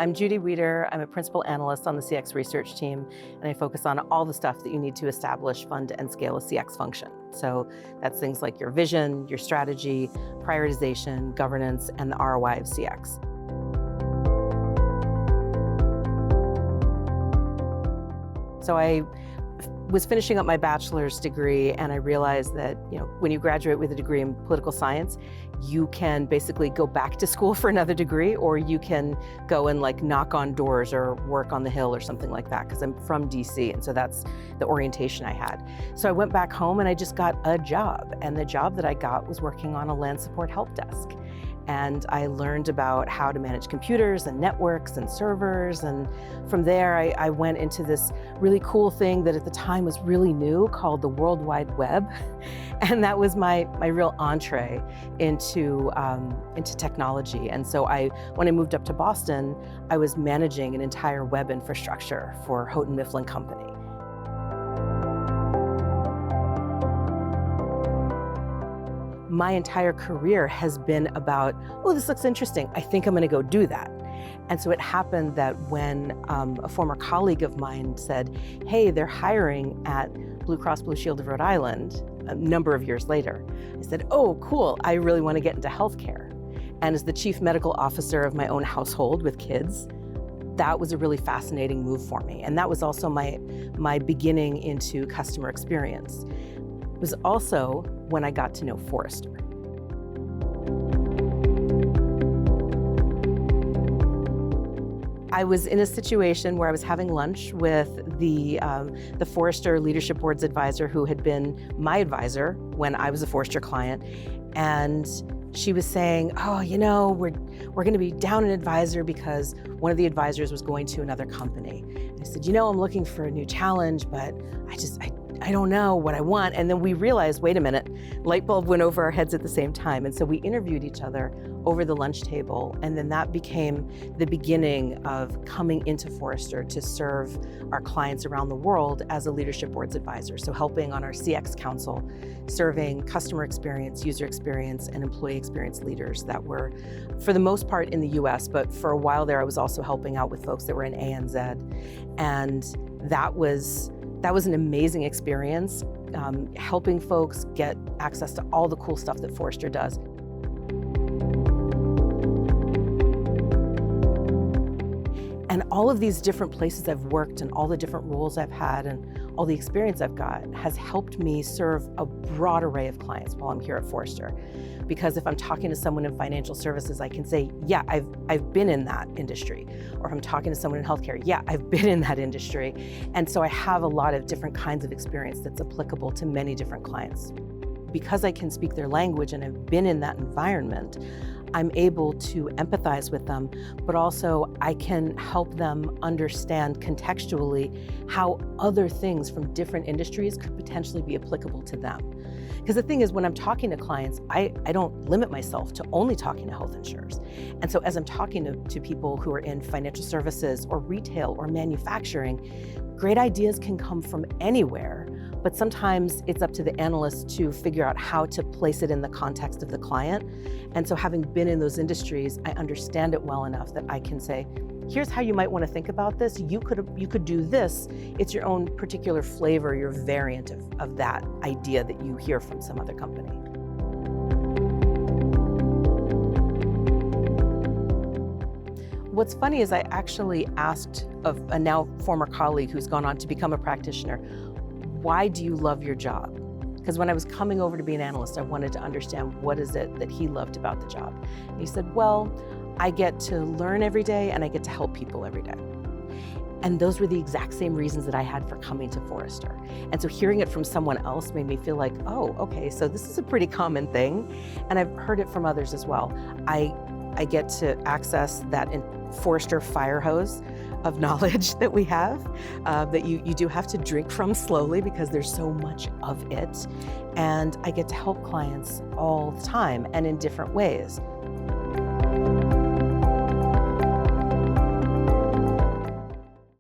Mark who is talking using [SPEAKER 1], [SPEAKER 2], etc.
[SPEAKER 1] I'm Judy Weader. I'm a principal analyst on the CX research team, and I focus on all the stuff that you need to establish, fund, and scale a CX function. So that's things like your vision, your strategy, prioritization, governance, and the ROI of CX. So I was finishing up my bachelor's degree, and I realized that, when you graduate with a degree in political science, you can basically go back to school for another degree, or you can go and knock on doors or work on the Hill or something like that, because I'm from DC, and so that's the orientation I had. So I went back home and I just got a job, and the job that I got was working on a land support help desk. And I learned about how to manage computers and networks and servers. And from there, I went into this really cool thing that at the time was really new called the World Wide Web. And that was my real entree into technology. And so when I moved up to Boston, I was managing an entire web infrastructure for Houghton Mifflin Company. My entire career has been about, oh, this looks interesting. I think I'm going to go do that. And so it happened that when a former colleague of mine said, hey, they're hiring at Blue Cross Blue Shield of Rhode Island a number of years later, I said, oh, cool. I really want to get into healthcare. And as the chief medical officer of my own household with kids, that was a really fascinating move for me. And that was also my beginning into customer experience. It was also when I got to know Forrester. I was in a situation where I was having lunch with the Forrester Leadership Board's advisor, who had been my advisor when I was a Forrester client. And she was saying, oh, we're going to be down an advisor because one of the advisors was going to another company. And I said, I'm looking for a new challenge, but I don't know what I want. And then we realized, wait a minute, light bulb went over our heads at the same time. And so we interviewed each other over the lunch table. And then that became the beginning of coming into Forrester to serve our clients around the world as a leadership board's advisor. So helping on our CX council, serving customer experience, user experience, and employee experience leaders that were, for the most part, in the US, but for a while there, I was also helping out with folks that were in ANZ. And that was an amazing experience, helping folks get access to all the cool stuff that Forrester does. And all of these different places I've worked and all the different roles I've had and all the experience I've got has helped me serve a broad array of clients while I'm here at Forrester. Because if I'm talking to someone in financial services, I can say, yeah, I've been in that industry. Or if I'm talking to someone in healthcare, yeah, I've been in that industry. And so I have a lot of different kinds of experience that's applicable to many different clients. Because I can speak their language and I've been in that environment, I'm able to empathize with them, but also I can help them understand contextually how other things from different industries could potentially be applicable to them. Because the thing is, when I'm talking to clients, I don't limit myself to only talking to health insurers. And so as I'm talking to people who are in financial services or retail or manufacturing, great ideas can come from anywhere, but sometimes it's up to the analyst to figure out how to place it in the context of the client. And so having been in those industries, I understand it well enough that I can say, here's how you might want to think about this. You could do this. It's your own particular flavor, your variant of that idea that you hear from some other company. What's funny is I actually asked of a now former colleague who's gone on to become a practitioner, why do you love your job? Because when I was coming over to be an analyst, I wanted to understand what is it that he loved about the job. And he said, well, I get to learn every day and I get to help people every day. And those were the exact same reasons that I had for coming to Forrester. And so hearing it from someone else made me feel like, oh, okay, so this is a pretty common thing. And I've heard it from others as well. I get to access that Forrester fire hose of knowledge that we have, that you do have to drink from slowly because there's so much of it. And I get to help clients all the time and in different ways.